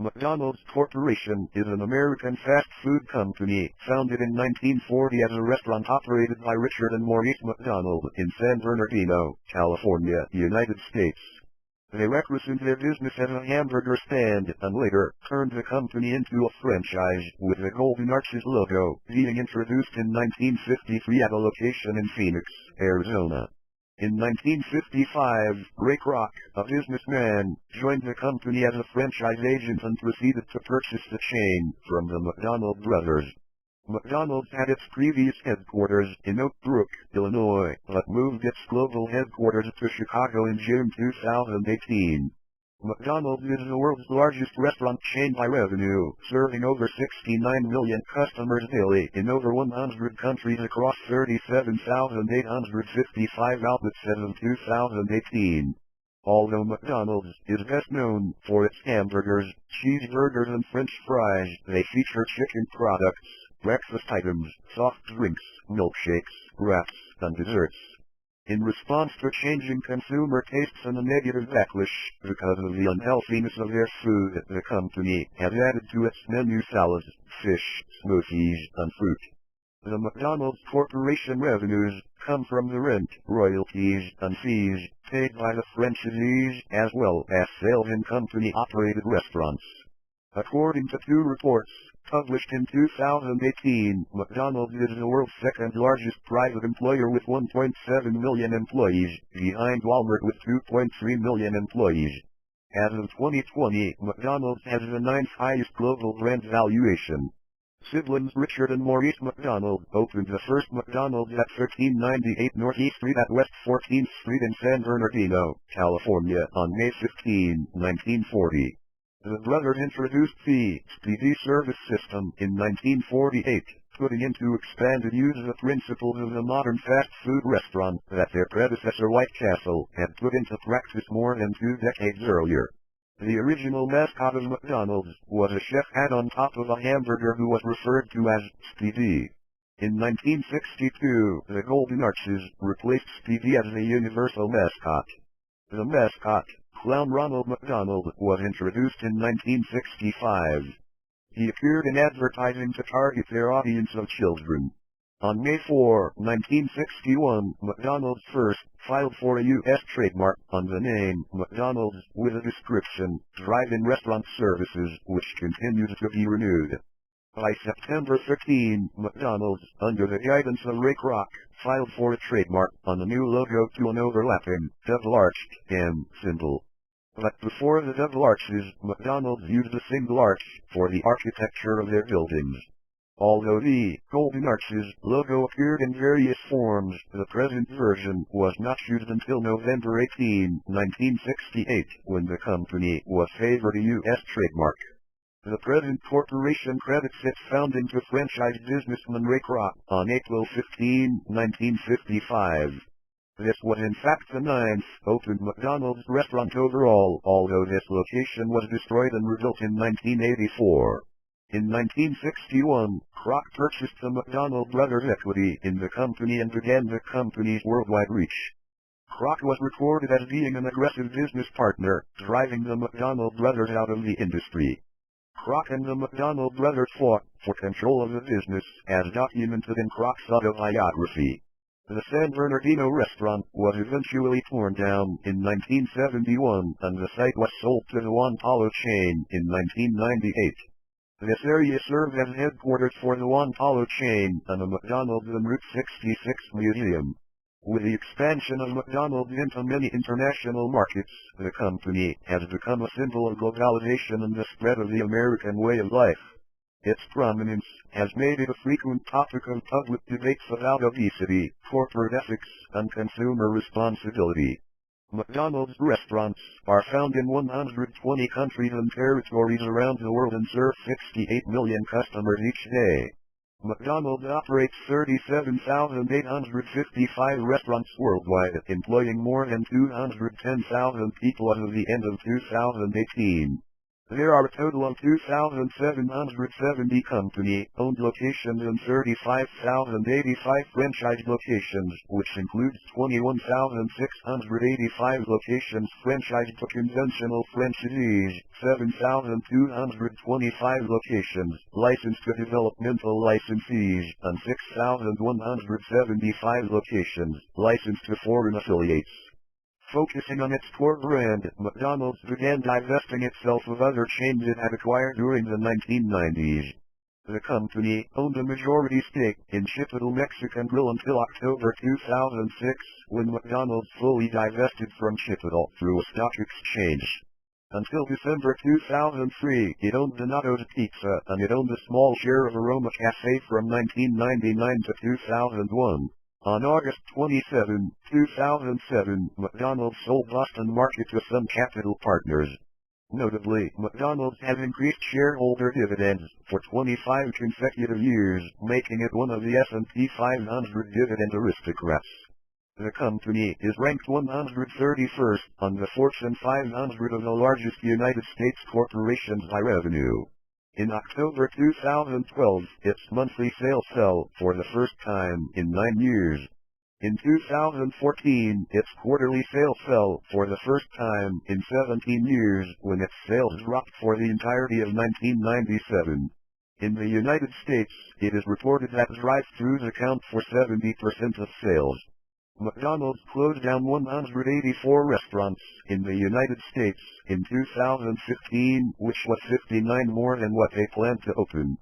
McDonald's Corporation is an American fast food company founded in 1940 as a restaurant operated by Richard and Maurice McDonald in San Bernardino, California, United States. They represented their business as a hamburger stand and later turned the company into a franchise with the Golden Arches logo being introduced in 1953 at a location in Phoenix, Arizona. In 1955, Ray Kroc, a businessman, joined the company as a franchise agent and proceeded to purchase the chain from the McDonald brothers. McDonald's had its previous headquarters in Oak Brook, Illinois, but moved its global headquarters to Chicago in June 2018. McDonald's is the world's largest restaurant chain by revenue, serving over 69 million customers daily in over 100 countries across 37,855 outlets as of 2018. Although McDonald's is best known for its hamburgers, cheeseburgers and French fries, they feature chicken products, breakfast items, soft drinks, milkshakes, wraps, and desserts. In response to changing consumer tastes and a negative backlash because of the unhealthiness of their food, the company has added to its menu salads, fish, smoothies, and fruit. The McDonald's Corporation revenues come from the rent, royalties, and fees paid by the franchisees as well as sales in company-operated restaurants. According to two reports published in 2018, McDonald's is the world's second-largest private employer with 1.7 million employees, behind Walmart with 2.3 million employees. As of 2020, McDonald's has the ninth highest global brand valuation. Siblings Richard and Maurice McDonald opened the first McDonald's at 1398 Northeast Street at West 14th Street in San Bernardino, California on May 15, 1940. The brothers introduced the Speedy service system in 1948, putting into expanded use the principles of the modern fast food restaurant that their predecessor White Castle had put into practice more than 2 decades earlier. The original mascot of McDonald's was a chef hat on top of a hamburger who was referred to as Speedy. In 1962, the Golden Arches replaced Speedy as the universal mascot. The mascot, Clown Ronald McDonald, was introduced in 1965. He appeared in advertising to target their audience of children. On May 4, 1961, McDonald's first filed for a U.S. trademark on the name McDonald's with a description, drive-in restaurant services, which continues to be renewed. By September 13, McDonald's, under the guidance of Ray Kroc, filed for a trademark on the new logo to an overlapping, double-arched M symbol. But before the double arches, McDonald's used a single arch for the architecture of their buildings. Although the Golden Arches logo appeared in various forms, the present version was not used until November 18, 1968, when the company was favored a U.S. trademark. The present corporation credits its founding to franchise businessman Ray Kroc on April 15, 1955. This was in fact the ninth opened McDonald's restaurant overall, although this location was destroyed and rebuilt in 1984. In 1961, Kroc purchased the McDonald brothers' equity in the company and began the company's worldwide reach. Kroc was reported as being an aggressive business partner, driving the McDonald brothers out of the industry. Kroc and the McDonald brothers fought for control of the business, as documented in Kroc's autobiography. The San Bernardino restaurant was eventually torn down in 1971, and the site was sold to the Juan Palo chain in 1998. This area served as headquarters for the Juan Palo chain and the McDonald's and Route 66 Museum. With the expansion of McDonald's into many international markets, the company has become a symbol of globalization and the spread of the American way of life. Its prominence has made it a frequent topic of public debates about obesity, corporate ethics, and consumer responsibility. McDonald's restaurants are found in 120 countries and territories around the world and serve 68 million customers each day. McDonald's operates 37,855 restaurants worldwide, employing more than 210,000 people as of the end of 2018. There are a total of 2,770 company-owned locations and 35,085 franchise locations, which includes 21,685 locations franchised to conventional franchisees, 7,225 locations licensed to developmental licensees, and 6,175 locations licensed to foreign affiliates. Focusing on its core brand, McDonald's began divesting itself of other chains it had acquired during the 1990s. The company owned a majority stake in Chipotle Mexican Grill until October 2006, when McDonald's fully divested from Chipotle through a stock exchange. Until December 2003, it owned Donato's Pizza, and it owned a small share of McCafé from 1999 to 2001. On August 27, 2007, McDonald's sold Boston Market to some capital partners. Notably, McDonald's has increased shareholder dividends for 25 consecutive years, making it one of the S&P 500 dividend aristocrats. The company is ranked 131st on the Fortune 500 of the largest United States corporations by revenue. In October 2012, its monthly sales fell for the first time in 9 years. In 2014, its quarterly sales fell for the first time in 17 years, when its sales dropped for the entirety of 1997. In the United States, it is reported that drive-thrus account for 70% of sales. McDonald's closed down 184 restaurants in the United States in 2015, which was 59 more than what they planned to open.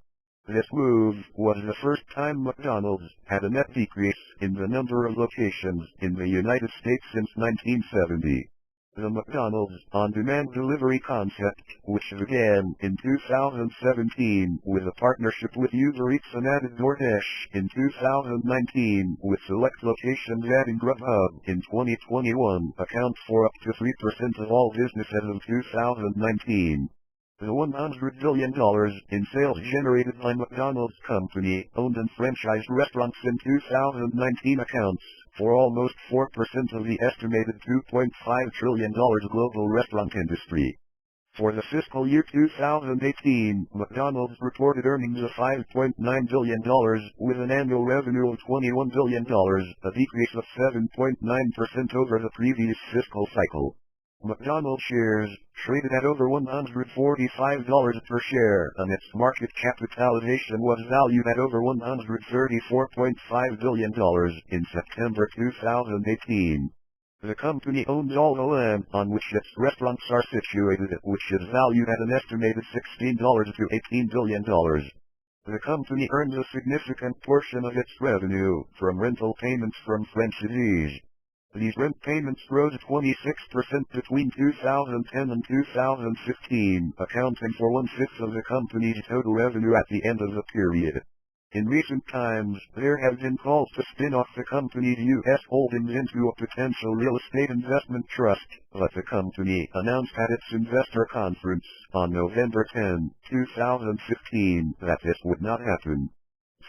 This move was the first time McDonald's had a net decrease in the number of locations in the United States since 1970. The McDonald's on-demand delivery concept, which began in 2017 with a partnership with Uber Eats and added DoorDash in 2019, with select locations adding Grubhub in 2021, accounts for up to 3% of all business as of 2019. The $100 billion in sales generated by McDonald's company-owned and franchised restaurants in 2019 accounts for almost 4% of the estimated $2.5 trillion global restaurant industry. For the fiscal year 2018, McDonald's reported earnings of $5.9 billion, with an annual revenue of $21 billion, a decrease of 7.9% over the previous fiscal cycle. McDonald's shares traded at over $145 per share, and its market capitalization was valued at over $134.5 billion in September 2018. The company owns all the land on which its restaurants are situated, which is valued at an estimated $16 to $18 billion. The company earns a significant portion of its revenue from rental payments from franchisees. These rent payments rose 26% between 2010 and 2015, accounting for 1/5 of the company's total revenue at the end of the period. In recent times, there have been calls to spin off the company's U.S. holdings into a potential real estate investment trust, but the company announced at its investor conference on November 10, 2015, that this would not happen.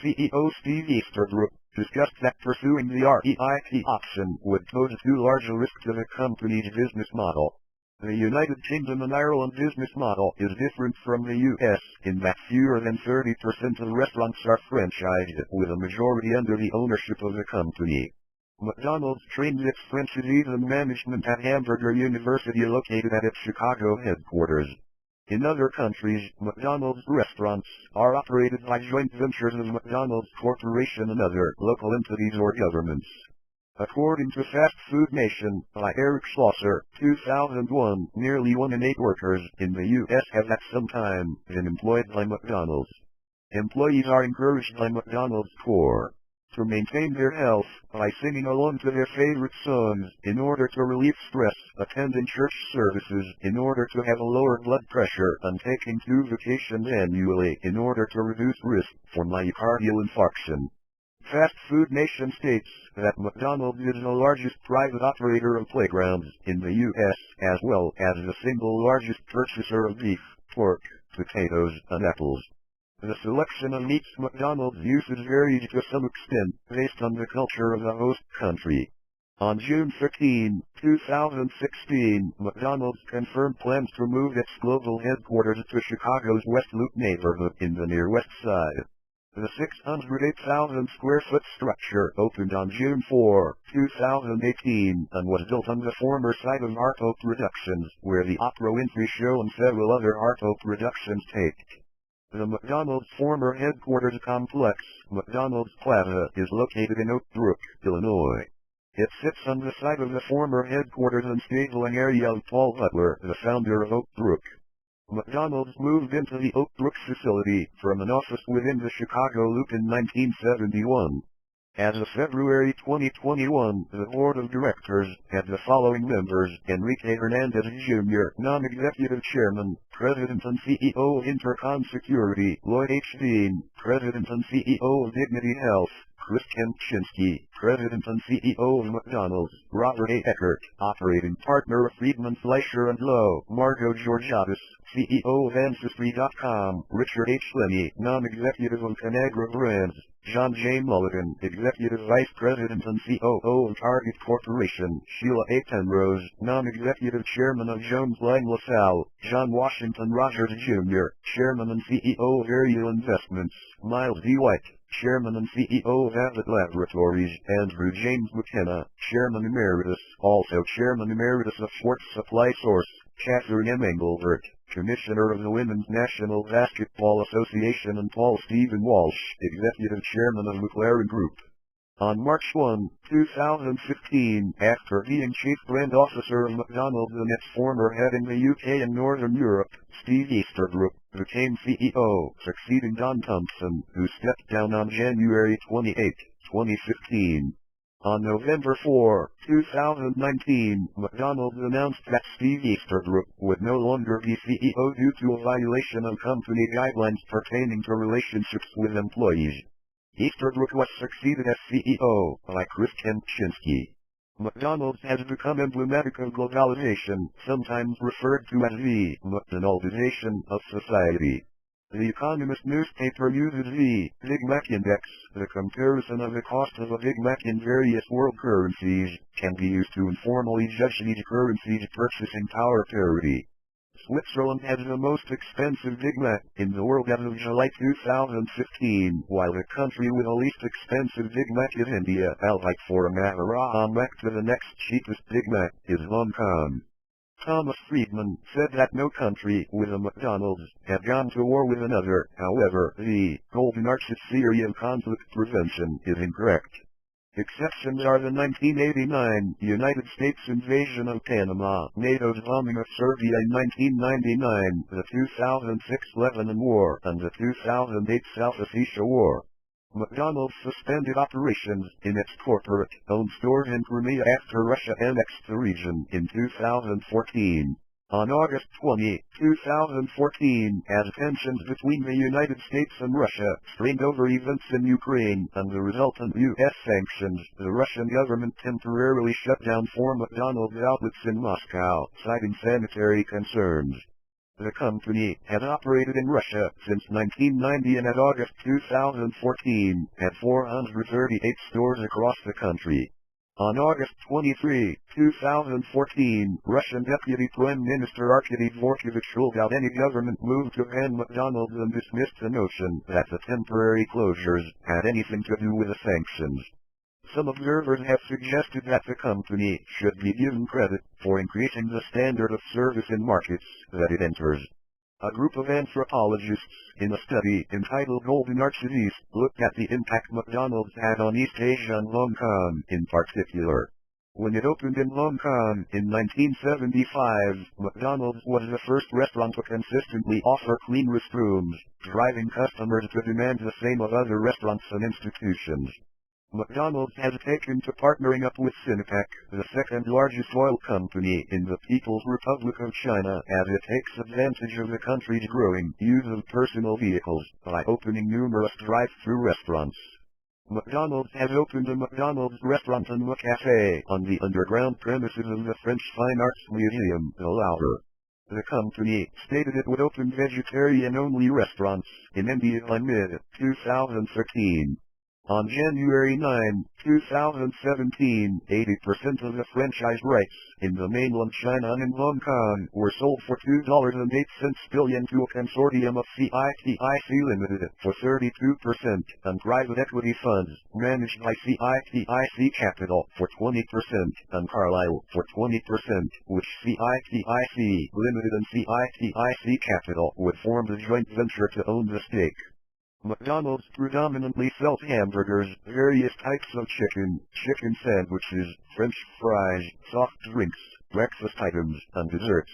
CEO Steve Easterbrook discussed that pursuing the REIT option would pose too large a risk to the company's business model. The United Kingdom and Ireland business model is different from the U.S. in that fewer than 30% of restaurants are franchised, with a majority under the ownership of the company. McDonald's trains its franchisees and management at Hamburger University, located at its Chicago headquarters. In other countries, McDonald's restaurants are operated by joint ventures of McDonald's Corporation and other local entities or governments. According to Fast Food Nation by Eric Schlosser, 2001, nearly 1 in 8 workers in the U.S. have at some time been employed by McDonald's. Employees are encouraged by McDonald's core to maintain their health by singing along to their favorite songs, in order to relieve stress, attending church services in order to have a lower blood pressure, and taking 2 vacations annually in order to reduce risk for myocardial infarction. Fast Food Nation states that McDonald's is the largest private operator of playgrounds in the U.S., as well as the single largest purchaser of beef, pork, potatoes, and apples. The selection of meats McDonald's uses varies to some extent based on the culture of the host country. On June 13, 2016, McDonald's confirmed plans to move its global headquarters to Chicago's West Loop neighborhood in the near West Side. The 608,000 square foot structure opened on June 4, 2018, and was built on the former site of Harpo Productions, where the Oprah Winfrey Show and several other Harpo productions taped. The McDonald's former headquarters complex, McDonald's Plaza, is located in Oak Brook, Illinois. It sits on the site of the former headquarters and stabling area of Paul Butler, the founder of Oak Brook. McDonald's moved into the Oak Brook facility from an office within the Chicago Loop in 1971. As of February 2021, the board of directors had the following members: Enrique Hernandez Jr., non-executive chairman, president and CEO of Intercom Security; Lloyd H. Dean, president and CEO of Dignity Health; Chris Kempczinski, president and CEO of McDonald's; Robert A. Eckert, operating partner of Friedman Fleischer & Lowe; Margot Georgiadis, CEO of Ancestry.com; Richard H. Lenny, non-executive of Conagra Brands; John J. Mulligan, Executive Vice President and COO of Target Corporation; Sheila A. Penrose, Non-Executive Chairman of Jones Lang LaSalle; John Washington Rogers Jr., Chairman and CEO of Ariel Investments; Miles D. White, Chairman and CEO of Abbott Laboratories; Andrew James McKenna, Chairman Emeritus, also Chairman Emeritus of Schwartz Supply Source; Catherine M. Engelbert, Commissioner of the Women's National Basketball Association; and Paul Stephen Walsh, Executive Chairman of McLaren Group. On March 1, 2015, after being Chief Brand Officer of McDonald's and its former head in the UK and Northern Europe, Steve Easterbrook became CEO, succeeding Don Thompson, who stepped down on January 28, 2015. On November 4, 2019, McDonald's announced that Steve Easterbrook would no longer be CEO due to a violation of company guidelines pertaining to relationships with employees. Easterbrook was succeeded as CEO by Chris Kempczinski. McDonald's has become emblematic of globalization, sometimes referred to as the McDonaldization of society. The Economist newspaper uses the Big Mac Index. The comparison of the cost of a Big Mac in various world currencies can be used to informally judge each currency's purchasing power parity. Switzerland has the most expensive Big Mac in the world as of July 2015, while the country with the least expensive Big Mac is India. Albeit for a Mac to the next cheapest Big Mac is Hong Kong. Thomas Friedman said that no country with a McDonald's had gone to war with another. However, the Golden Arches theory of conflict prevention is incorrect. Exceptions are the 1989 United States invasion of Panama, NATO's bombing of Serbia in 1999, the 2006 Lebanon War, and the 2008 South Ossetia War. McDonald's suspended operations in its corporate-owned stores in Crimea after Russia annexed the region in 2014. On August 20, 2014, as tensions between the United States and Russia strained over events in Ukraine and the resultant U.S. sanctions, the Russian government temporarily shut down 4 McDonald's outlets in Moscow, citing sanitary concerns. The company had operated in Russia since 1990 and at August 2014 had 438 stores across the country. On August 23, 2014, Russian Deputy Prime Minister Arkady Dvorkovich ruled out any government move to ban McDonald's and dismissed the notion that the temporary closures had anything to do with the sanctions. Some observers have suggested that the company should be given credit for increasing the standard of service in markets that it enters. A group of anthropologists, in a study entitled Golden Arches East, looked at the impact McDonald's had on East Asia and Hong Kong in particular. When it opened in Hong Kong in 1975, McDonald's was the first restaurant to consistently offer clean restrooms, driving customers to demand the same of other restaurants and institutions. McDonald's has taken to partnering up with Sinopec, the second largest oil company in the People's Republic of China, as it takes advantage of the country's growing use of personal vehicles by opening numerous drive-through restaurants. McDonald's has opened a McDonald's restaurant and McCafé on the underground premises of the French Fine Arts Museum, the Louvre. The company stated it would open vegetarian-only restaurants in India by mid-2013. On January 9, 2017, 80% of the franchise rights in the mainland China and Hong Kong were sold for $2.08 billion to a consortium of CITIC Limited for 32% and private equity funds managed by CITIC Capital for 20% and Carlyle for 20%, which CITIC Limited and CITIC Capital would form a joint venture to own the stake. McDonald's predominantly sells hamburgers, various types of chicken sandwiches, French fries, soft drinks, breakfast items, and desserts.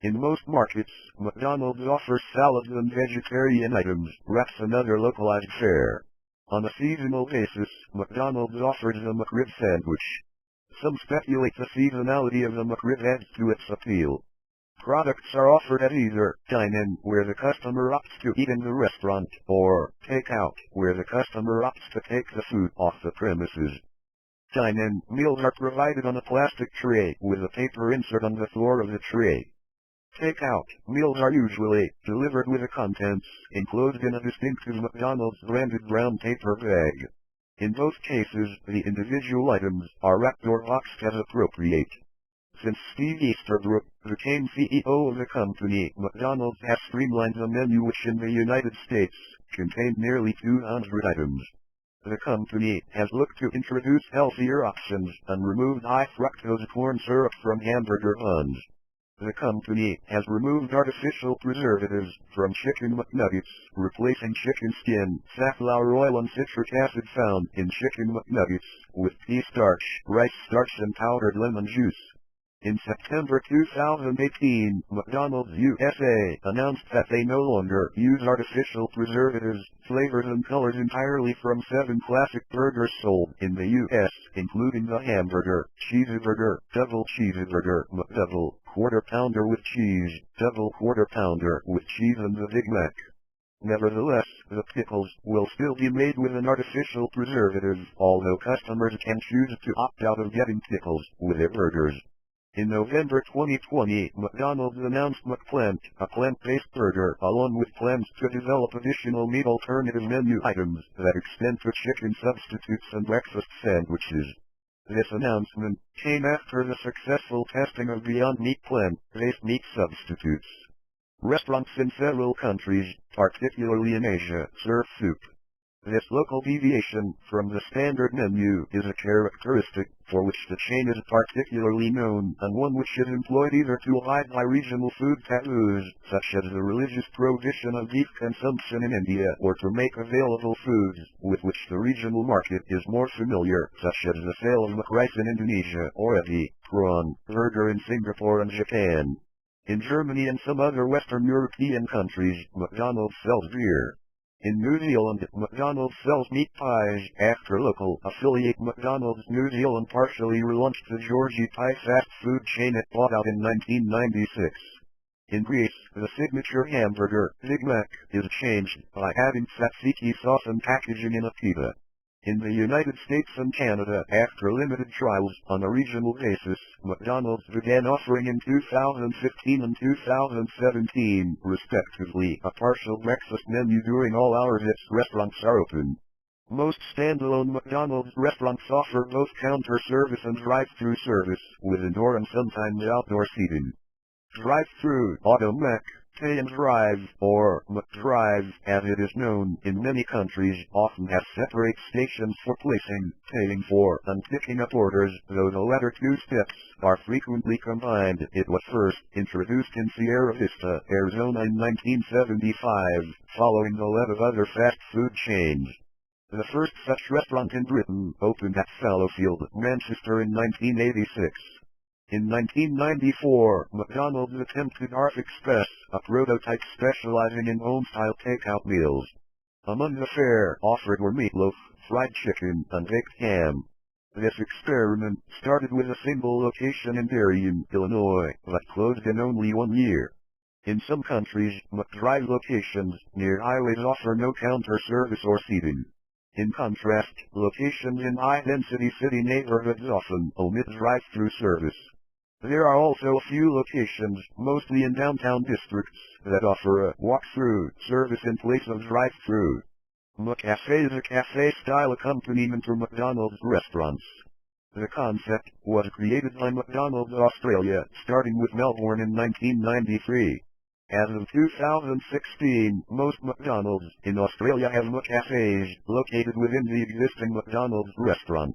In most markets, McDonald's offers salads and vegetarian items, wraps and other localized fare. On a seasonal basis, McDonald's offers the McRib sandwich. Some speculate the seasonality of the McRib adds to its appeal. Products are offered at either dine-in, where the customer opts to eat in the restaurant, or take-out, where the customer opts to take the food off the premises. Dine-in meals are provided on a plastic tray with a paper insert on the floor of the tray. Take-out meals are usually delivered with the contents enclosed in a distinctive McDonald's branded brown paper bag. In both cases, the individual items are wrapped or boxed as appropriate. Since Steve Easterbrook became CEO of the company, McDonald's has streamlined the menu, which in the United States contained nearly 200 items. The company has looked to introduce healthier options and removed high-fructose corn syrup from hamburger buns. The company has removed artificial preservatives from chicken McNuggets, replacing chicken skin, safflower oil and citric acid found in chicken McNuggets with pea starch, rice starch and powdered lemon juice. In September 2018, McDonald's USA announced that they no longer use artificial preservatives, flavors and colors entirely from 7 classic burgers sold in the U.S., including the hamburger, cheeseburger, double cheeseburger, McDouble, quarter pounder with cheese, double quarter pounder with cheese and the Big Mac. Nevertheless, the pickles will still be made with an artificial preservative, although customers can choose to opt out of getting pickles with their burgers. In November 2020, McDonald's announced McPlant, a plant-based burger, along with plans to develop additional meat alternative menu items that extend to chicken substitutes and breakfast sandwiches. This announcement came after the successful testing of Beyond Meat plant-based meat substitutes. Restaurants in several countries, particularly in Asia, serve soup. This local deviation from the standard menu is a characteristic for which the chain is particularly known, and one which is employed either to abide by regional food taboos, such as the religious prohibition of beef consumption in India, or to make available foods with which the regional market is more familiar, such as the sale of McRice in Indonesia, or ebi, prawn, burger in Singapore and Japan. In Germany and some other Western European countries, McDonald's sells beer. In New Zealand, McDonald's sells meat pies, after local affiliate McDonald's New Zealand partially relaunched the Georgie Pie fast food chain it bought out in 1996. In Greece, the signature hamburger, Big Mac, is changed by adding tzatziki sauce and packaging in a pita. In the United States and Canada, after limited trials on a regional basis, McDonald's began offering in 2015 and 2017, respectively, a partial breakfast menu during all hours its restaurants are open. Most standalone McDonald's restaurants offer both counter service and drive-thru service, with indoor and sometimes outdoor seating. Drive-thru, Auto Mac, TaBNWNE, or McDrive, as it is known in many countries, often has separate stations for placing, paying for, and picking up orders, though the latter two steps are frequently combined. It was first introduced in Sierra Vista, Arizona in 1975, following the lead of other fast food chains. The first such restaurant in Britain opened at Fallowfield, Manchester in 1986. In 1994, McDonald's attempted Arf Express, a prototype specializing in home-style takeout meals. Among the fare offered were meatloaf, fried chicken, and baked ham. This experiment started with a single location in Darien, Illinois, but closed in only 1 year. In some countries, McDrive locations near highways offer no counter service or seating. In contrast, locations in high-density city neighborhoods often omit drive-thru service. There are also a few locations, mostly in downtown districts, that offer a walk-through service in place of drive-thru. McCafé is a cafe-style accompaniment for McDonald's restaurants. The concept was created by McDonald's Australia, starting with Melbourne in 1993. As of 2016, most McDonald's in Australia have McCafés located within the existing McDonald's restaurant.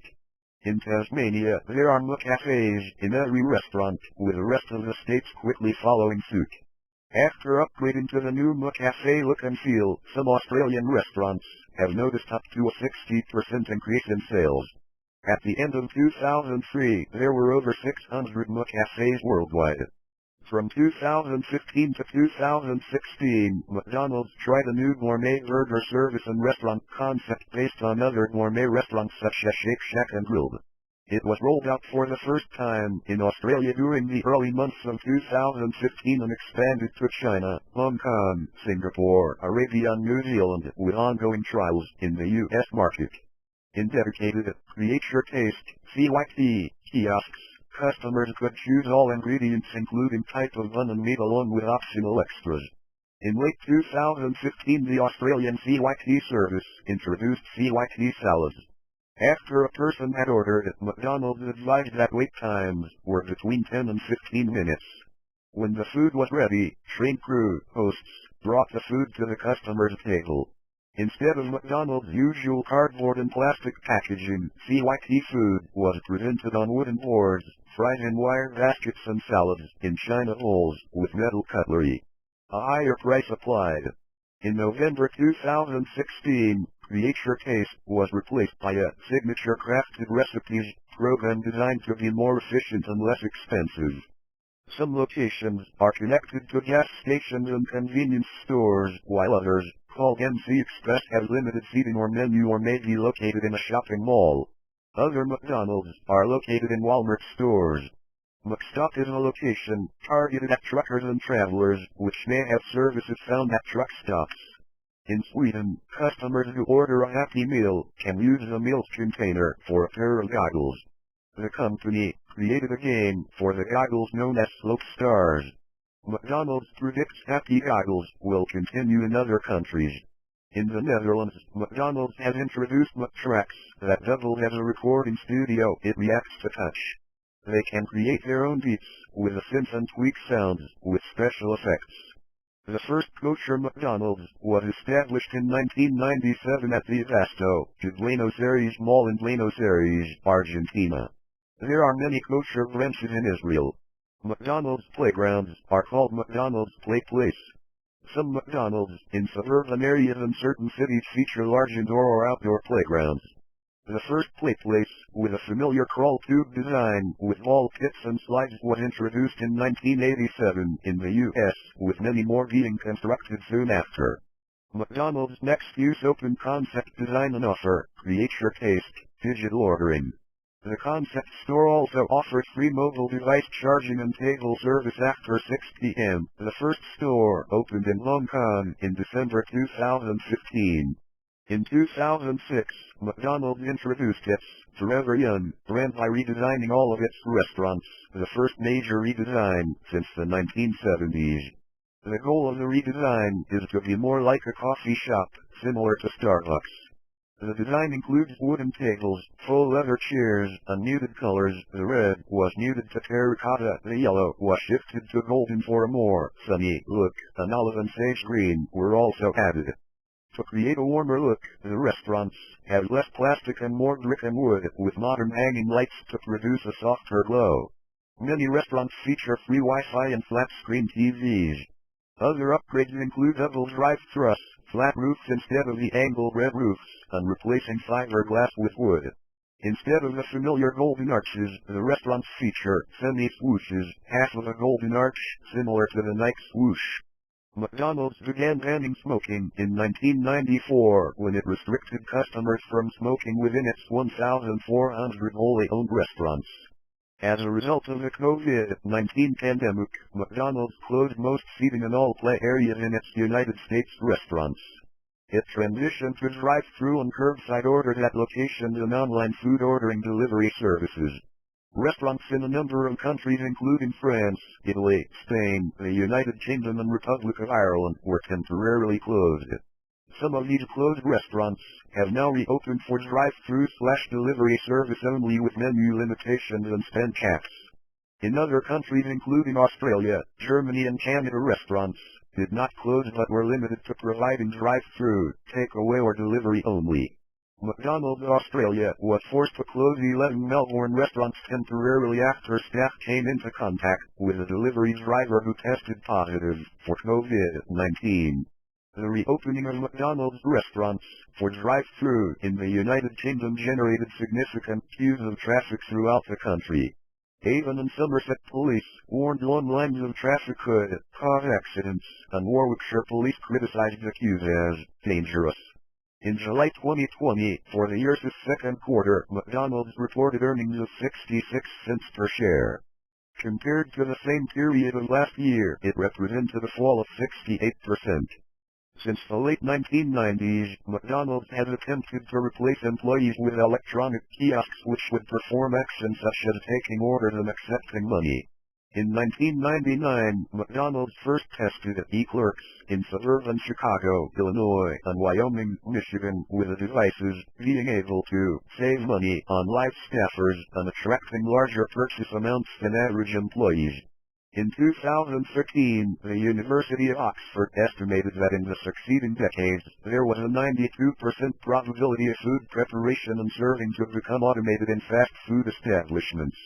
In Tasmania, there are McCafés in every restaurant, with the rest of the states quickly following suit. After upgrading to the new McCafé look and feel, some Australian restaurants have noticed up to a 60% increase in sales. At the end of 2003, there were over 600 McCafés worldwide. From 2015 to 2016, McDonald's tried a new gourmet burger service and restaurant concept based on other gourmet restaurants such as Shake Shack and Grilled. It was rolled out for the first time in Australia during the early months of 2015 and expanded to China, Hong Kong, Singapore, Arabia and New Zealand, with ongoing trials in the US market. In dedicated Create Your Taste (CYT) kiosks, customers could choose all ingredients including type of bun and meat along with optional extras. In late 2015 the Australian CYT service introduced CYT salads. After a person had ordered, McDonald's advised that wait times were between 10 and 15 minutes. When the food was ready, trained crew hosts brought the food to the customer's table. Instead of McDonald's usual cardboard and plastic packaging, CYT food was presented on wooden boards, fried in wire baskets and salads in china bowls with metal cutlery. A higher price applied. In November 2016, Create Your Taste was replaced by a signature crafted recipes program designed to be more efficient and less expensive. Some locations are connected to gas stations and convenience stores, while others, called MC Express, have limited seating or menu or may be located in a shopping mall. Other McDonald's are located in Walmart stores. McStop is a location targeted at truckers and travelers, which may have services found at truck stops. In Sweden, customers who order a Happy Meal can use the meals container for a pair of goggles. The company created a game for the goggles known as Slope Stars. McDonald's predicts Happy Goggles will continue in other countries. In the Netherlands, McDonald's has introduced McTracks that double as a recording studio. It reacts to touch. They can create their own beats with a synth and tweak sounds with special effects. The first kosher McDonald's was established in 1997 at the Abasto de Buenos Aires Mall in Buenos Aires, Argentina. There are many kosher branches in Israel. McDonald's playgrounds are called McDonald's Play Place. Some McDonald's in suburban areas and certain cities feature large indoor or outdoor playgrounds. The first play place, with a familiar crawl tube design with ball pits and slides, was introduced in 1987 in the U.S., with many more being constructed soon after. McDonald's next use open concept design and offer, Create Your Taste, digital ordering. The concept store also offers free mobile device charging and table service after 6 p.m. The first store opened in Hong Kong in December 2015. In 2006, McDonald's introduced its Forever Young brand by redesigning all of its restaurants, the first major redesign since the 1970s. The goal of the redesign is to be more like a coffee shop, similar to Starbucks. The design includes wooden tables, faux leather chairs, and muted colors. The red was muted to terracotta, the yellow was shifted to golden for a more sunny look, and olive and sage green were also added. To create a warmer look, the restaurants have less plastic and more brick and wood, with modern hanging lights to produce a softer glow. Many restaurants feature free Wi-Fi and flat-screen TVs. Other upgrades include double drive-thrus, flat roofs instead of the angled red roofs, and replacing fiberglass with wood. Instead of the familiar golden arches, the restaurants feature semi-swooshes, half of a golden arch, similar to the Nike swoosh. McDonald's began banning smoking in 1994 when it restricted customers from smoking within its 1,400 wholly owned restaurants. As a result of the COVID-19 pandemic, McDonald's closed most seating and all play areas in its United States restaurants. It transitioned to drive-thru and curbside orders at locations and online food ordering delivery services. Restaurants in a number of countries including France, Italy, Spain, the United Kingdom and Republic of Ireland were temporarily closed. Some of these closed restaurants have now reopened for drive-thru/delivery service only with menu limitations and spend caps. In other countries including Australia, Germany and Canada, restaurants did not close but were limited to providing drive-thru, takeaway or delivery only. McDonald's Australia was forced to close 11 Melbourne restaurants temporarily after staff came into contact with a delivery driver who tested positive for COVID-19. The reopening of McDonald's restaurants for drive-thru in the United Kingdom generated significant queues of traffic throughout the country. Avon and Somerset police warned long lines of traffic could cause accidents, and Warwickshire police criticized the queues as dangerous. In July 2020, for the year's second quarter, McDonald's reported earnings of 66 cents per share. Compared to the same period of last year, it represented a fall of 68%. Since the late 1990s, McDonald's has attempted to replace employees with electronic kiosks which would perform actions such as taking orders and accepting money. In 1999, McDonald's first tested e-clerks in suburban Chicago, Illinois, and Wyoming, Michigan, with the devices being able to save money on live staffers and attracting larger purchase amounts than average employees. In 2013, the University of Oxford estimated that in the succeeding decades, there was a 92% probability of food preparation and serving to become automated in fast food establishments.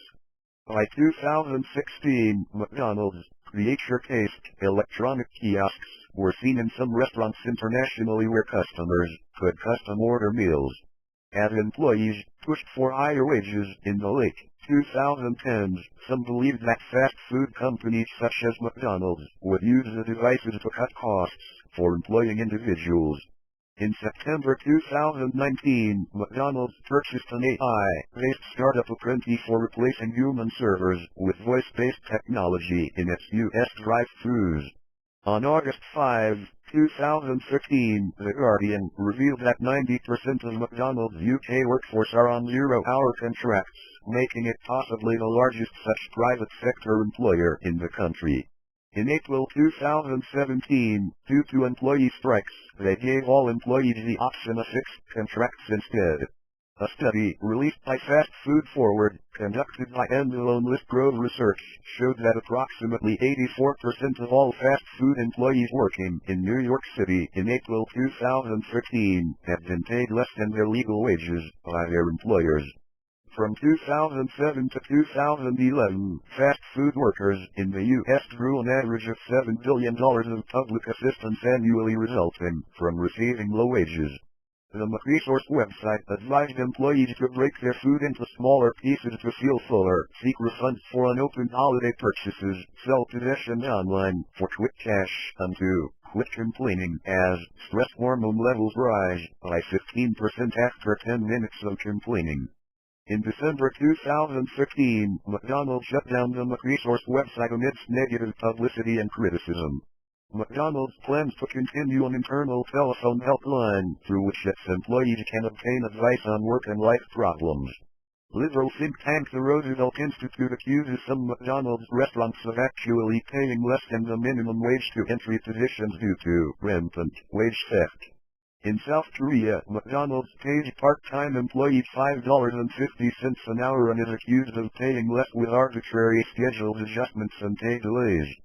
By 2016, McDonald's creature-cased electronic kiosks were seen in some restaurants internationally where customers could custom order meals. As employees pushed for higher wages in the late 2010s, some believed that fast food companies such as McDonald's would use the devices to cut costs for employing individuals. In September 2019, McDonald's purchased an AI-based startup Apprenti for replacing human servers with voice-based technology in its U.S. drive-thrus. On August 5, 2013, The Guardian revealed that 90% of McDonald's UK workforce are on zero-hour contracts, making it possibly the largest such private sector employer in the country. In April 2017, due to employee strikes, they gave all employees the option of fixed contracts instead. A study released by Fast Food Forward, conducted by List Grove Research, showed that approximately 84% of all fast food employees working in New York City in April 2013 had been paid less than their legal wages by their employers. From 2007 to 2011, fast food workers in the U.S. drew an average of $7 billion of public assistance annually resulting from receiving low wages. The McResource website advised employees to break their food into smaller pieces to feel fuller, seek refunds for unopened holiday purchases, sell possessions online for quick cash, and to quit complaining as stress hormone levels rise by 15% after 10 minutes of complaining. In December 2015, McDonald's shut down the McResource website amidst negative publicity and criticism. McDonald's plans to continue an internal telephone helpline through which its employees can obtain advice on work and life problems. Liberal think tank the Roosevelt Institute accuses some McDonald's restaurants of actually paying less than the minimum wage to entry positions due to rampant wage theft. In South Korea, McDonald's pays part-time employees $5.50 an hour and is accused of paying less with arbitrary schedule adjustments and pay delays.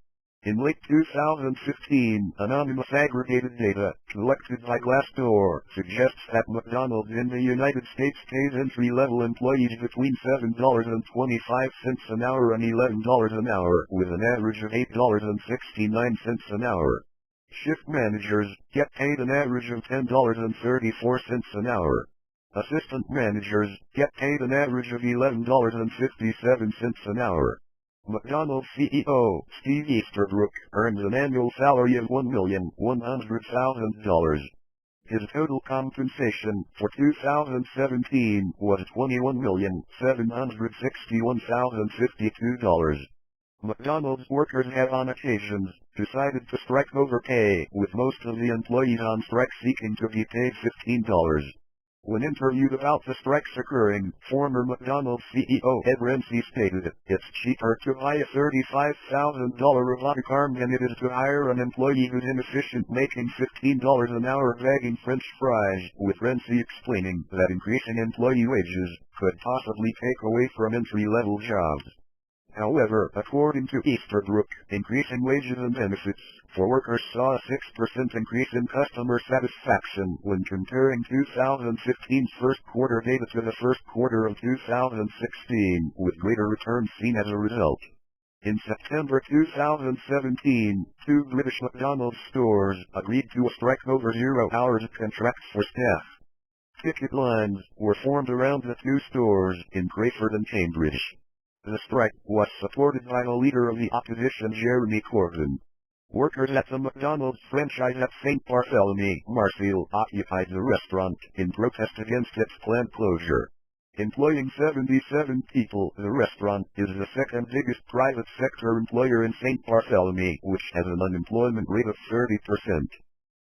In late 2015, anonymous aggregated data collected by Glassdoor suggests that McDonald's in the United States pays entry-level employees between $7.25 an hour and $11 an hour, with an average of $8.69 an hour. Shift managers get paid an average of $10.34 an hour. Assistant managers get paid an average of $11.57 an hour. McDonald's CEO, Steve Easterbrook, earns an annual salary of $1,100,000. His total compensation for 2017 was $21,761,052. McDonald's workers have on occasions decided to strike over pay, with most of the employees on strike seeking to be paid $15. When interviewed about the strikes occurring, former McDonald's CEO Ed Rensi stated, "It's cheaper to buy a $35,000 robotic arm than it is to hire an employee who's inefficient making $15 an hour bagging French fries," with Rensi explaining that increasing employee wages could possibly take away from entry-level jobs. However, according to Easterbrook, increasing wages and benefits for workers saw a 6% increase in customer satisfaction when comparing 2015's first quarter data to the first quarter of 2016, with greater returns seen as a result. In September 2017, 2 British McDonald's stores agreed to a strike over 0 hours contracts for staff. Picket lines were formed around the 2 stores in Crayford and Cambridge. The strike was supported by the leader of the opposition, Jeremy Corbyn. Workers at the McDonald's franchise at St. Bartholomew, Marseille, occupied the restaurant in protest against its planned closure. Employing 77 people, the restaurant is the second biggest private sector employer in St. Bartholomew, which has an unemployment rate of 30%.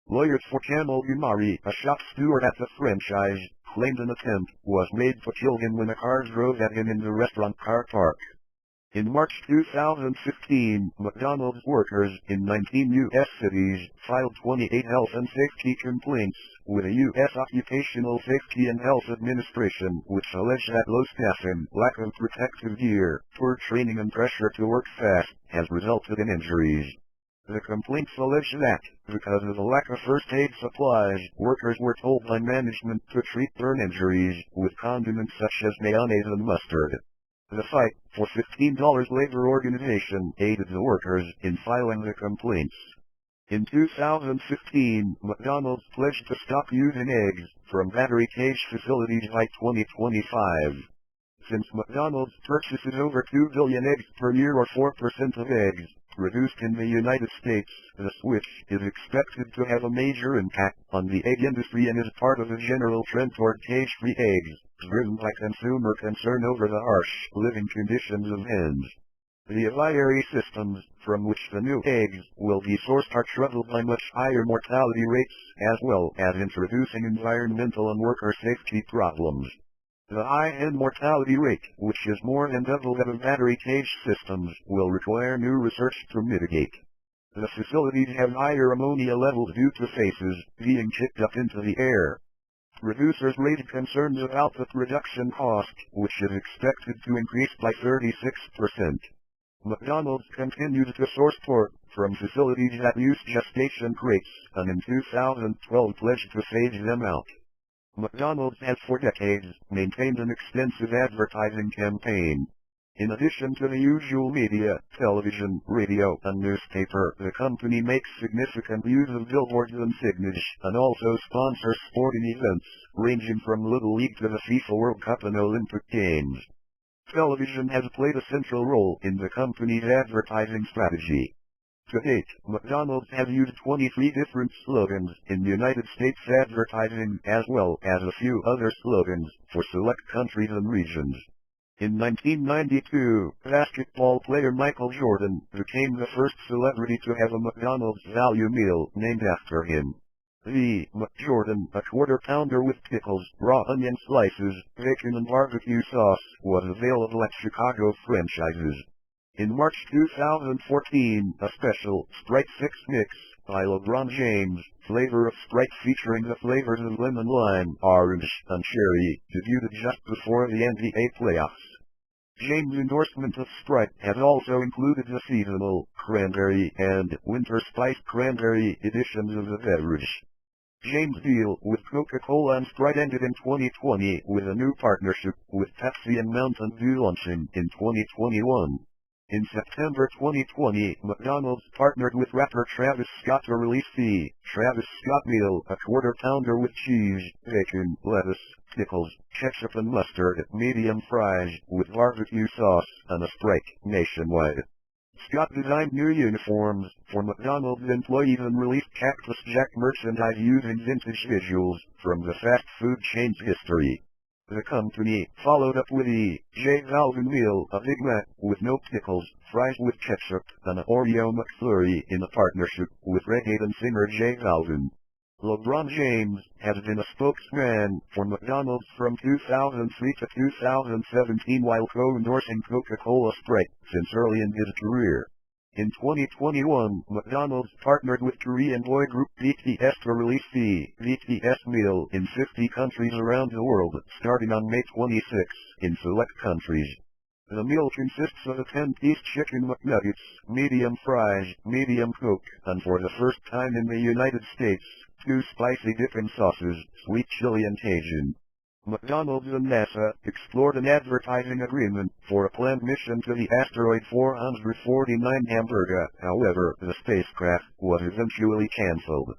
Lawyers for Kamal Gumari, a shop steward at the franchise, claimed an attempt was made to kill him when a car drove at him in the restaurant car park. In March 2015, McDonald's workers in 19 U.S. cities filed 28 health and safety complaints with the U.S. Occupational Safety and Health Administration, which alleged that low staffing, lack of protective gear, poor training and pressure to work fast has resulted in injuries. The complaints allege that, because of the lack of first aid supplies, workers were told by management to treat burn injuries with condiments such as mayonnaise and mustard. The Fight for $15 labor organization aided the workers in filing the complaints. In 2015, McDonald's pledged to stop using eggs from battery cage facilities by 2025. Since McDonald's purchases over 2 billion eggs per year or 4% of eggs produced in the United States, the switch is expected to have a major impact on the egg industry and is part of a general trend toward cage-free eggs, driven by consumer concern over the harsh living conditions of hens. The aviary systems from which the new eggs will be sourced are troubled by much higher mortality rates, as well as introducing environmental and worker safety problems. The high hen mortality rate, which is more than double that of battery cage systems, will require new research to mitigate. The facilities have higher ammonia levels due to faces being kicked up into the air. Producers raised concerns about the production cost, which is expected to increase by 36%. McDonald's continues to source pork from facilities that use gestation crates, and in 2012 pledged to phase them out. McDonald's has for decades maintained an extensive advertising campaign. In addition to the usual media, television, radio, and newspaper, the company makes significant use of billboards and signage, and also sponsors sporting events, ranging from Little League to the FIFA World Cup and Olympic Games. Television has played a central role in the company's advertising strategy. To date, McDonald's has used 23 different slogans in United States advertising, as well as a few other slogans for select countries and regions. In 1992, basketball player Michael Jordan became the first celebrity to have a McDonald's value meal named after him. The McJordan, a quarter-pounder with pickles, raw onion slices, bacon and barbecue sauce, was available at Chicago franchises. In March 2014, a special Sprite 6 Mix by LeBron James, flavor of Sprite featuring the flavors of lemon, lime, orange, and cherry, debuted just before the NBA playoffs. James' endorsement of Sprite has also included the seasonal, cranberry, and winter spice cranberry editions of the beverage. James' deal with Coca-Cola and Sprite ended in 2020 with a new partnership with Pepsi and Mountain Dew launching in 2021. In September 2020, McDonald's partnered with rapper Travis Scott to release the Travis Scott Meal, a quarter-pounder with cheese, bacon, lettuce, pickles, ketchup and mustard, medium fries, with barbecue sauce, and a Sprite, nationwide. Scott designed new uniforms for McDonald's employees and released Cactus Jack merchandise using vintage visuals from the fast food chain's history. The company followed up with the J. Balvin Meal, a Big Mac with no pickles, fries with ketchup, and an Oreo McFlurry in a partnership with reggaeton singer J. Balvin. LeBron James has been a spokesman for McDonald's from 2003 to 2017 while co-endorsing Coca-Cola Sprite since early in his career. In 2021, McDonald's partnered with Korean boy group BTS to release the BTS meal in 50 countries around the world, starting on May 26 in select countries. The meal consists of a 10-piece chicken McNuggets, medium fries, medium Coke, and for the first time in the United States, 2 spicy dipping sauces, sweet chili and Cajun. McDonald's and NASA explored an advertising agreement for a planned mission to the asteroid 449 Hamburger. However, the spacecraft was eventually cancelled.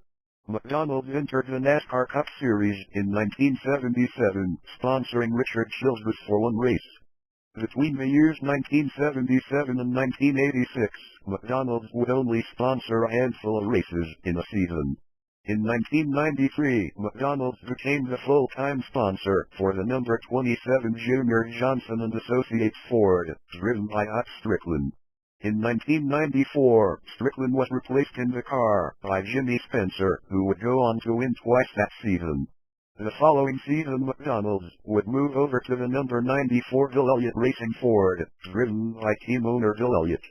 McDonald's entered the NASCAR Cup Series in 1977, sponsoring Richard Childress for one race. Between the years 1977 and 1986, McDonald's would only sponsor a handful of races in a season. In 1993, McDonald's became the full-time sponsor for the number 27 Junior Johnson and Associates Ford, driven by Hut Strickland. In 1994, Strickland was replaced in the car by Jimmy Spencer, who would go on to win twice that season. The following season McDonald's would move over to the number 94 Bill Elliott Racing Ford, driven by team owner Bill Elliott.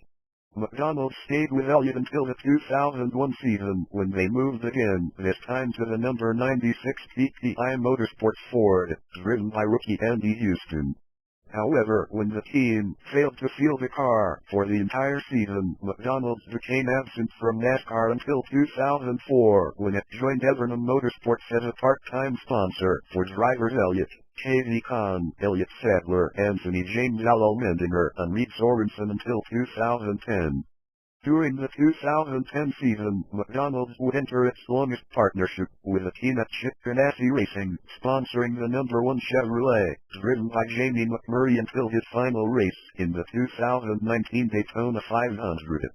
McDonald's stayed with Elliott until the 2001 season when they moved again, this time to the number 96 TTI Motorsports Ford, driven by rookie Andy Houston. However, when the team failed to field a car for the entire season, McDonald's became absent from NASCAR until 2004 when it joined Evernham Motorsports as a part-time sponsor for drivers Elliott, K.V. Kahn, Elliott Sadler, Anthony James Al Mendinger, and Reed Sorensen until 2010. During the 2010 season, McDonald's would enter its longest partnership with a team at Chip Ganassi Racing, sponsoring the number 1 Chevrolet, driven by Jamie McMurray until his final race in the 2019 Daytona 500.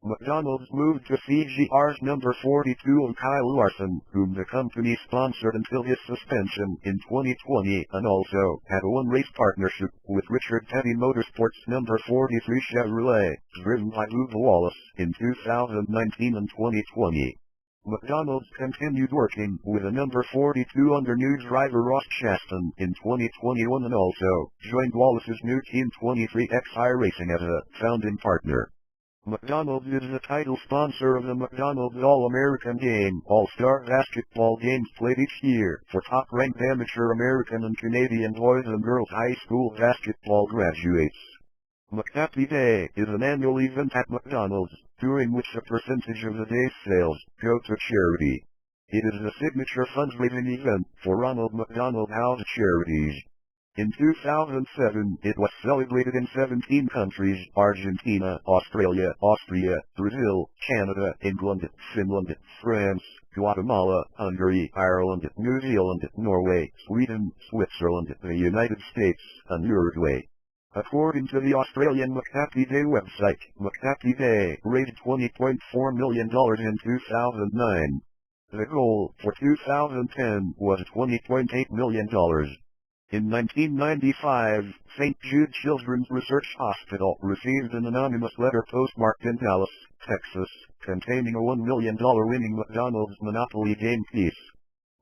McDonald's moved to CGR's number 42 and Kyle Larson, whom the company sponsored until his suspension in 2020, and also had a one-race partnership with Richard Petty Motorsports number 43 Chevrolet, driven by Bubba Wallace, in 2019 and 2020. McDonald's continued working with a number 42 under new driver Ross Chastain in 2021 and also joined Wallace's new Team 23XI Racing as a founding partner. McDonald's is the title sponsor of the McDonald's All-American Game, All-Star basketball games played each year for top-ranked amateur American and Canadian boys and girls high school basketball graduates. McHappy Day is an annual event at McDonald's, during which a percentage of the day's sales go to charity. It is the signature fundraising event for Ronald McDonald House Charities. In 2007, it was celebrated in 17 countries: Argentina, Australia, Austria, Brazil, Canada, England, Finland, France, Guatemala, Hungary, Ireland, New Zealand, Norway, Sweden, Switzerland, the United States, and Uruguay. According to the Australian McHappy Day website, McHappy Day raised $20.4 million in 2009. The goal for 2010 was $20.8 million. In 1995, St. Jude Children's Research Hospital received an anonymous letter postmarked in Dallas, Texas, containing a $1 million winning McDonald's Monopoly game piece.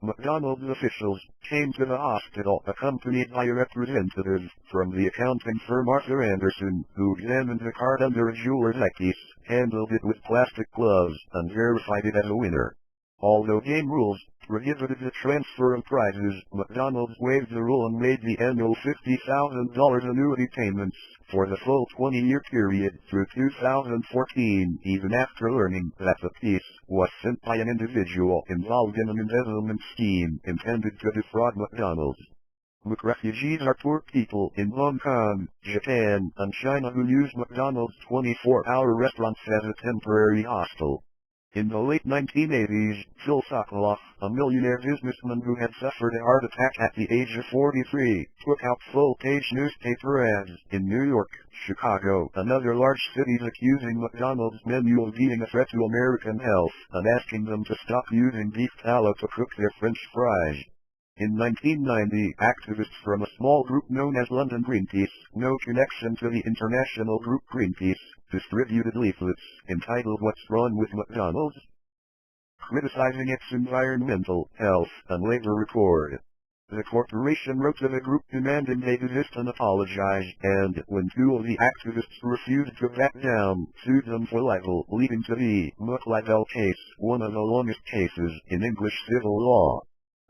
McDonald's officials came to the hospital accompanied by a representative from the accounting firm Arthur Anderson, who examined the card under a jeweler's eyepiece, handled it with plastic gloves, and verified it as a winner. Although game rules prohibited the transfer of prizes, McDonald's waived the rule and made the annual $50,000 annuity payments for the full 20-year period through 2014, even after learning that the piece was sent by an individual involved in an embezzlement scheme intended to defraud McDonald's. McRefugees are poor people in Hong Kong, Japan, and China who use McDonald's 24-hour restaurants as a temporary hostel. In the late 1980s, Phil Sokoloff, a millionaire businessman who had suffered a heart attack at the age of 43, took out full-page newspaper ads in New York, Chicago, and other large cities accusing McDonald's menu of being a threat to American health and asking them to stop using beef tallow to cook their French fries. In 1990, activists from a small group known as London Greenpeace, no connection to the international group Greenpeace, distributed leaflets entitled "What's Wrong with McDonald's?" criticizing its environmental, health, and labor record. The corporation wrote to the group demanding they desist and apologize, and, when two of the activists refused to back down, sued them for libel, leading to the McLibel case, one of the longest cases in English civil law.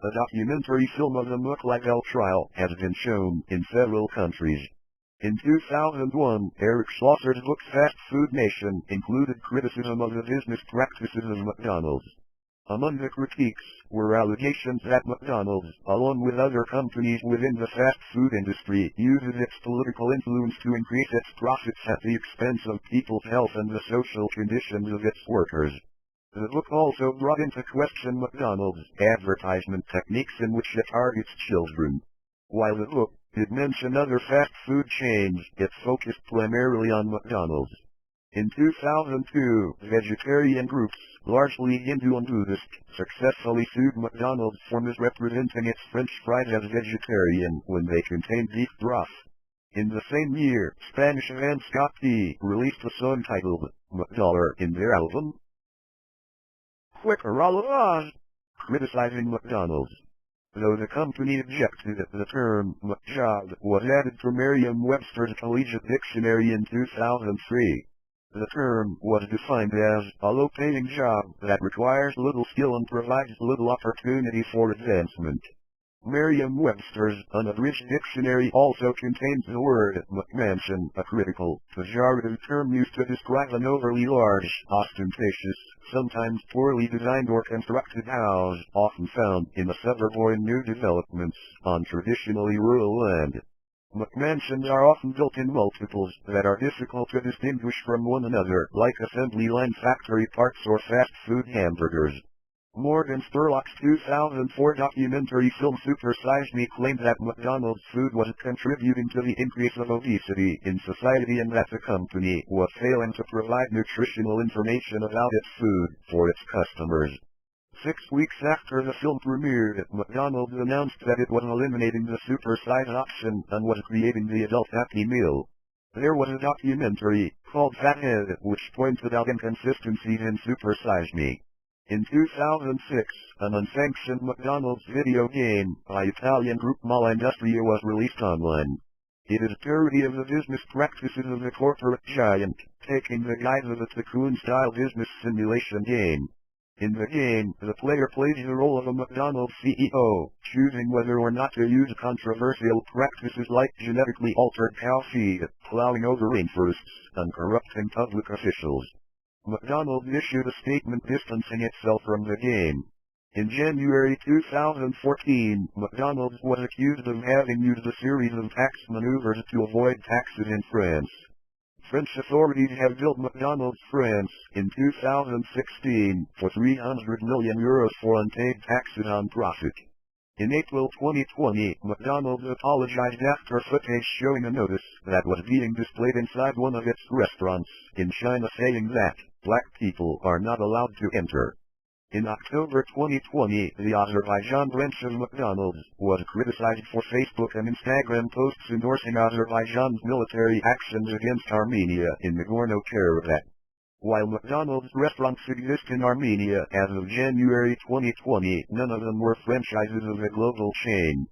A documentary film of the McLibel trial has been shown in several countries. In 2001, Eric Schlosser's book Fast Food Nation included criticism of the business practices of McDonald's. Among the critiques were allegations that McDonald's, along with other companies within the fast food industry, uses its political influence to increase its profits at the expense of people's health and the social conditions of its workers. The book also brought into question McDonald's advertisement techniques in which it targets children. While the book did mention other fast food chains, it focused primarily on McDonald's. In 2002, vegetarian groups, largely Hindu and Buddhist, successfully sued McDonald's for misrepresenting its French fries as vegetarian when they contained beef broth. In the same year, Spanish band McHappy released a song titled McDollar in their album Quicker All of Us, criticizing McDonald's. Though the company objected, the term McJob was added to Merriam-Webster's Collegiate Dictionary in 2003. The term was defined as a low-paying job that requires little skill and provides little opportunity for advancement. Merriam-Webster's unabridged dictionary also contains the word McMansion, a critical, pejorative term used to describe an overly large, ostentatious, sometimes poorly designed or constructed house, often found in a suburb or in new developments on traditionally rural land. McMansions are often built in multiples that are difficult to distinguish from one another, like assembly line factory parts or fast food hamburgers. Morgan Spurlock's 2004 documentary film Super Size Me claimed that McDonald's food was contributing to the increase of obesity in society and that the company was failing to provide nutritional information about its food for its customers. 6 weeks after the film premiered, McDonald's announced that it was eliminating the super size option and was creating the adult Happy Meal. There was a documentary called Fathead which pointed out inconsistencies in Super Size Me. In 2006, an unsanctioned McDonald's video game by Italian group Malindustria was released online. It is a parody of the business practices of the corporate giant, taking the guise of a tycoon-style business simulation game. In the game, the player plays the role of a McDonald's CEO, choosing whether or not to use controversial practices like genetically altered cow feed, plowing over rainforests, and corrupting public officials. McDonald's issued a statement distancing itself from the game. In January 2014, McDonald's was accused of having used a series of tax maneuvers to avoid taxes in France. French authorities have billed McDonald's France in 2016 for €300 million for unpaid taxes on profit. In April 2020, McDonald's apologized after footage showing a notice that was being displayed inside one of its restaurants in China saying that black people are not allowed to enter. In October 2020, the Azerbaijan branch of McDonald's was criticized for Facebook and Instagram posts endorsing Azerbaijan's military actions against Armenia in Nagorno-Karabakh. While McDonald's restaurants exist in Armenia as of January 2020, none of them were franchises of the global chain.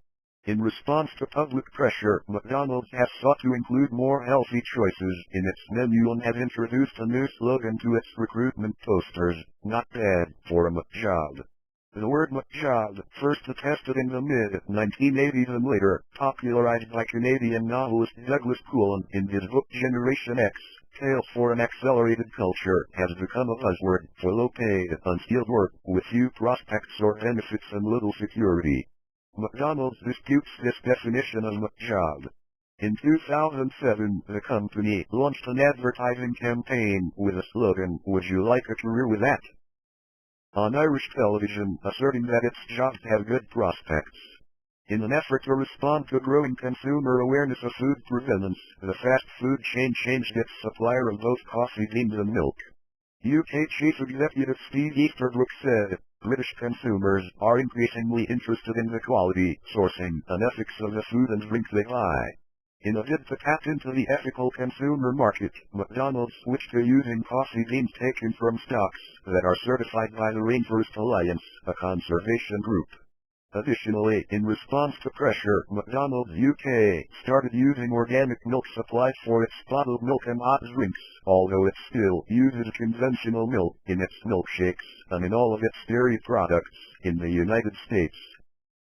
In response to public pressure, McDonald's has sought to include more healthy choices in its menu and has introduced a new slogan to its recruitment posters, "Not bad for a McJob." The word McJob, first attested in the mid-1980s and later popularized by Canadian novelist Douglas Coulon in his book Generation X, Tales for an Accelerated Culture, has become a buzzword for low-paid, unskilled work with few prospects or benefits and little security. McDonald's disputes this definition of McJob. In 2007, the company launched an advertising campaign with a slogan, "Would you like a career with that?" on Irish television, asserting that its jobs have good prospects. In an effort to respond to growing consumer awareness of food provenance, the fast food chain changed its supplier of both coffee beans and milk. UK Chief Executive Steve Easterbrook said, "British consumers are increasingly interested in the quality, sourcing, and ethics of the food and drink they buy." In a bid to tap into the ethical consumer market, McDonald's switched to using coffee beans taken from stocks that are certified by the Rainforest Alliance, a conservation group. Additionally, in response to pressure, McDonald's UK started using organic milk supplied for its bottled milk and hot drinks, although it still uses conventional milk in its milkshakes and in all of its dairy products in the United States.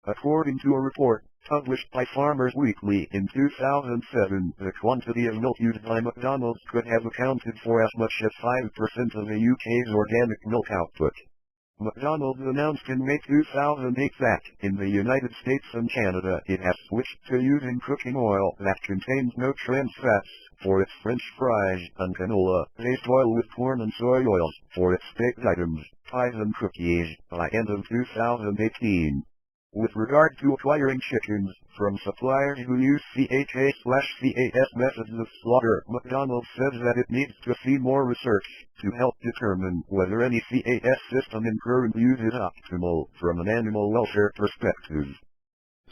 According to a report published by Farmers Weekly in 2007, the quantity of milk used by McDonald's could have accounted for as much as 5% of the UK's organic milk output. McDonald's announced in May 2008 that, in the United States and Canada, it has switched to using cooking oil that contains no trans fats for its French fries and canola-based oil with corn and soy oils for its baked items, pies and cookies, by end of 2018. With regard to acquiring chickens from suppliers who use CHA/CAS methods of slaughter, McDonald's says that it needs to see more research to help determine whether any CAS system in current use is optimal from an animal welfare perspective.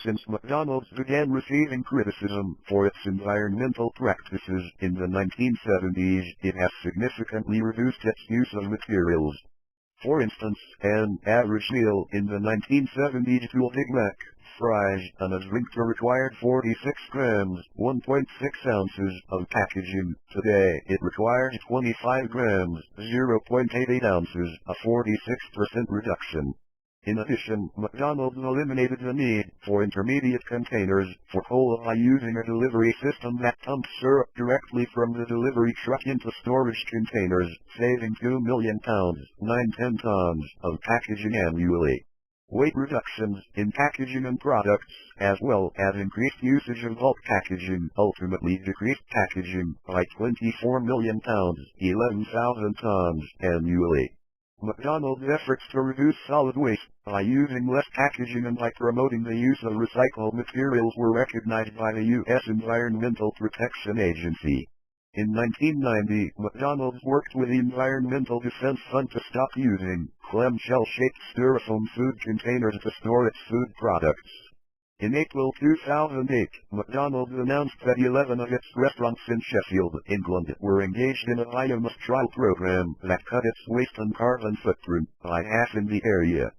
Since McDonald's began receiving criticism for its environmental practices in the 1970s, it has significantly reduced its use of materials. For instance, an average meal in the 1970s to a Big Mac, fries, and a drink required 46 grams, 1.6 ounces of packaging. Today, it requires 25 grams, 0.88 ounces, a 46% reduction. In addition, McDonald's eliminated the need for intermediate containers for cola by using a delivery system that pumps syrup directly from the delivery truck into storage containers, saving 2 million pounds, 9-10 tons, of packaging annually. Weight reductions in packaging and products, as well as increased usage of bulk packaging, ultimately decreased packaging by 24 million pounds, 11,000 tons, annually. McDonald's efforts to reduce solid waste by using less packaging and by promoting the use of recycled materials were recognized by the U.S. Environmental Protection Agency. In 1990, McDonald's worked with the Environmental Defense Fund to stop using clamshell-shaped styrofoam food containers to store its food products. In April 2008, McDonald's announced that 11 of its restaurants in Sheffield, England, were engaged in a biomass trial program that cut its waste and carbon footprint by half in the area.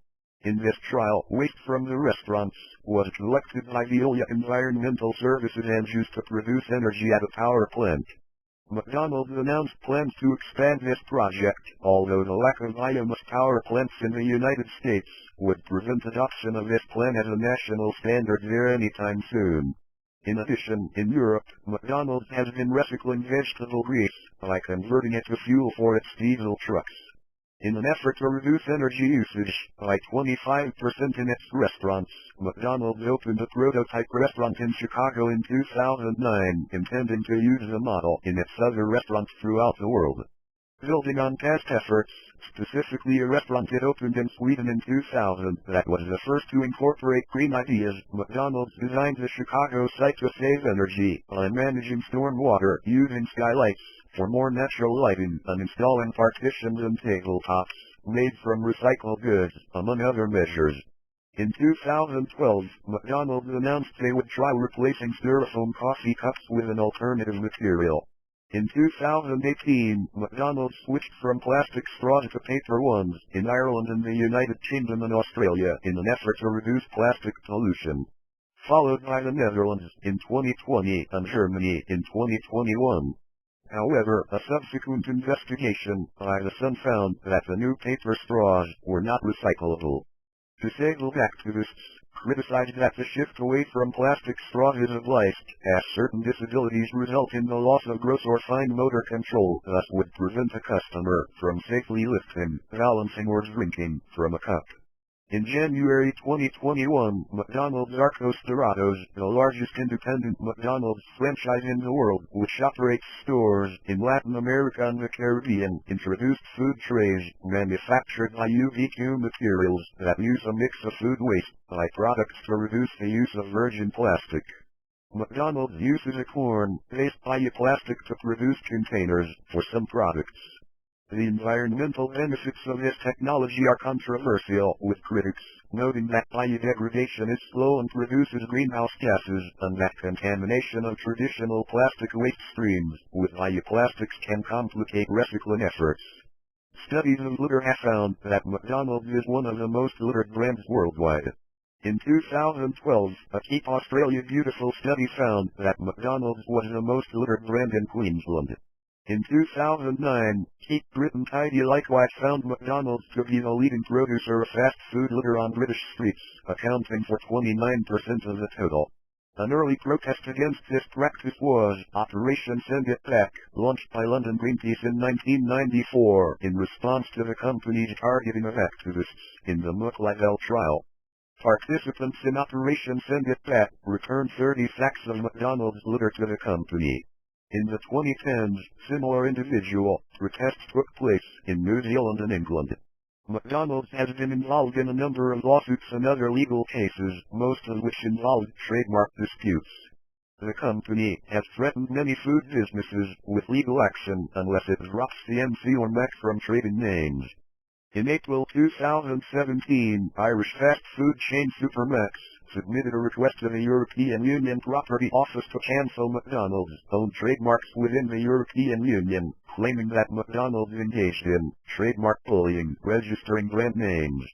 In this trial, waste from the restaurants was collected by Veolia Environmental Services and used to produce energy at a power plant. McDonald's announced plans to expand this project, although the lack of biomass power plants in the United States would prevent adoption of this plan as a national standard there anytime soon. In addition, in Europe, McDonald's has been recycling vegetable grease by converting it to fuel for its diesel trucks. In an effort to reduce energy usage by 25% in its restaurants, McDonald's opened a prototype restaurant in Chicago in 2009, intending to use the model in its other restaurants throughout the world. Building on past efforts, specifically a restaurant it opened in Sweden in 2000 that was the first to incorporate green ideas, McDonald's designed the Chicago site to save energy by managing storm water using skylights for more natural lighting and installing partitions and tabletops made from recycled goods, among other measures. In 2012, McDonald's announced they would try replacing styrofoam coffee cups with an alternative material. In 2018, McDonald's switched from plastic straws to paper ones in Ireland and the United Kingdom and Australia in an effort to reduce plastic pollution, followed by the Netherlands in 2020 and Germany in 2021. However, a subsequent investigation by the Sun found that the new paper straws were not recyclable. Disabled activists criticized that the shift away from plastic straws is of life, as certain disabilities result in the loss of gross or fine motor control, thus would prevent a customer from safely lifting, balancing or drinking from a cup. In January 2021, McDonald's Arcos Dorados, the largest independent McDonald's franchise in the world, which operates stores in Latin America and the Caribbean, introduced food trays manufactured by UVQ materials that use a mix of food waste byproducts to reduce the use of virgin plastic. McDonald's uses a corn-based bioplastic to produce containers for some products. The environmental benefits of this technology are controversial, with critics noting that biodegradation is slow and produces greenhouse gases, and that contamination of traditional plastic waste streams with bioplastics can complicate recycling efforts. Studies of litter have found that McDonald's is one of the most littered brands worldwide. In 2012, a Keep Australia Beautiful study found that McDonald's was the most littered brand in Queensland. In 2009, Keep Britain Tidy likewise found McDonald's to be the leading producer of fast food litter on British streets, accounting for 29% of the total. An early protest against this practice was Operation Send It Back, launched by London Greenpeace in 1994 in response to the company's targeting of activists in the McLivel trial. Participants in Operation Send It Back returned 30 sacks of McDonald's litter to the company. In the 2010s, similar individual protests took place in New Zealand and England. McDonald's has been involved in a number of lawsuits and other legal cases, most of which involved trademark disputes. The company has threatened many food businesses with legal action unless it drops the MC or Mac from trading names. In April 2017, Irish fast food chain Supermax submitted a request to the European Union Property Office to cancel McDonald's own trademarks within the European Union, claiming that McDonald's engaged in trademark bullying, registering brand names,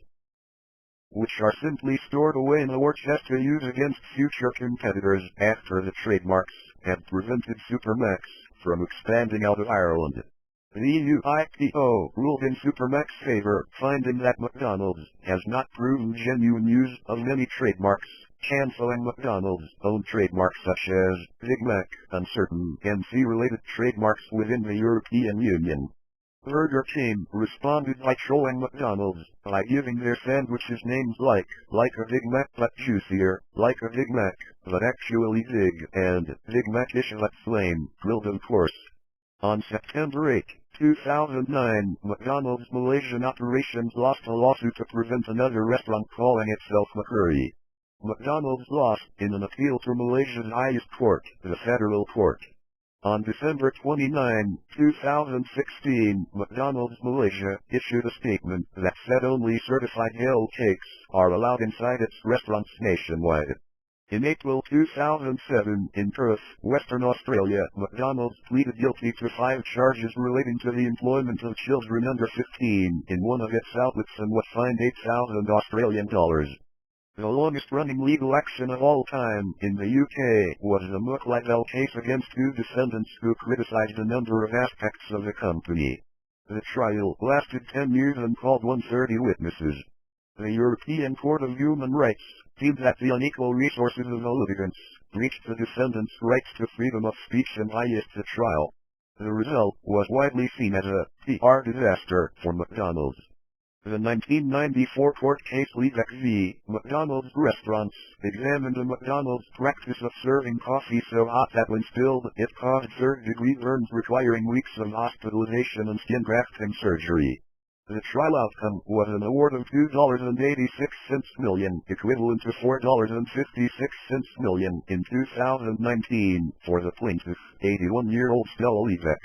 which are simply stored away in a war chest to use against future competitors after the trademarks had prevented Supermax from expanding out of Ireland. The EU IPO ruled in Supermax's favor, finding that McDonald's has not proven genuine use of many trademarks, cancelling McDonald's own trademarks such as Big Mac and certain MC-related trademarks within the European Union. Burger King responded by trolling McDonald's by giving their sandwiches names like a Big Mac but juicier, like a Big Mac, but actually big, and Big Mac-ish but flame, grilled of course. On September 8, 2009, McDonald's Malaysian operations lost a lawsuit to prevent another restaurant calling itself McHappy. McDonald's lost in an appeal to Malaysia's highest court, the federal court. On December 29, 2016, McDonald's Malaysia issued a statement that said only certified held cakes are allowed inside its restaurants nationwide. In April 2007, in Perth, Western Australia, McDonald's pleaded guilty to 5 charges relating to the employment of children under 15 in one of its outlets and was fined $8,000. The longest-running legal action of all time in the UK was the McLivel case against 2 defendants who criticized a number of aspects of the company. The trial lasted 10 years and called 130 witnesses. The European Court of Human Rights deemed that the unequal resources of the litigants breached the defendants' rights to freedom of speech and biased the trial. The result was widely seen as a PR disaster for McDonald's. The 1994 court case Leveck v. McDonald's Restaurants examined a McDonald's practice of serving coffee so hot that when spilled it caused third-degree burns requiring weeks of hospitalization and skin grafting surgery. The trial outcome was an award of $2.86 million, equivalent to $4.56 million in 2019, for the plaintiff, 81-year-old Stella Leveck.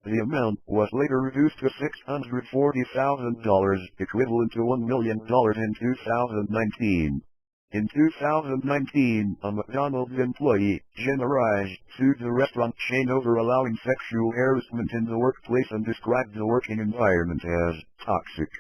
The amount was later reduced to $640,000, equivalent to $1 million in 2019. In 2019, a McDonald's employee, Jenna Raj, sued the restaurant chain over allowing sexual harassment in the workplace and described the working environment as toxic.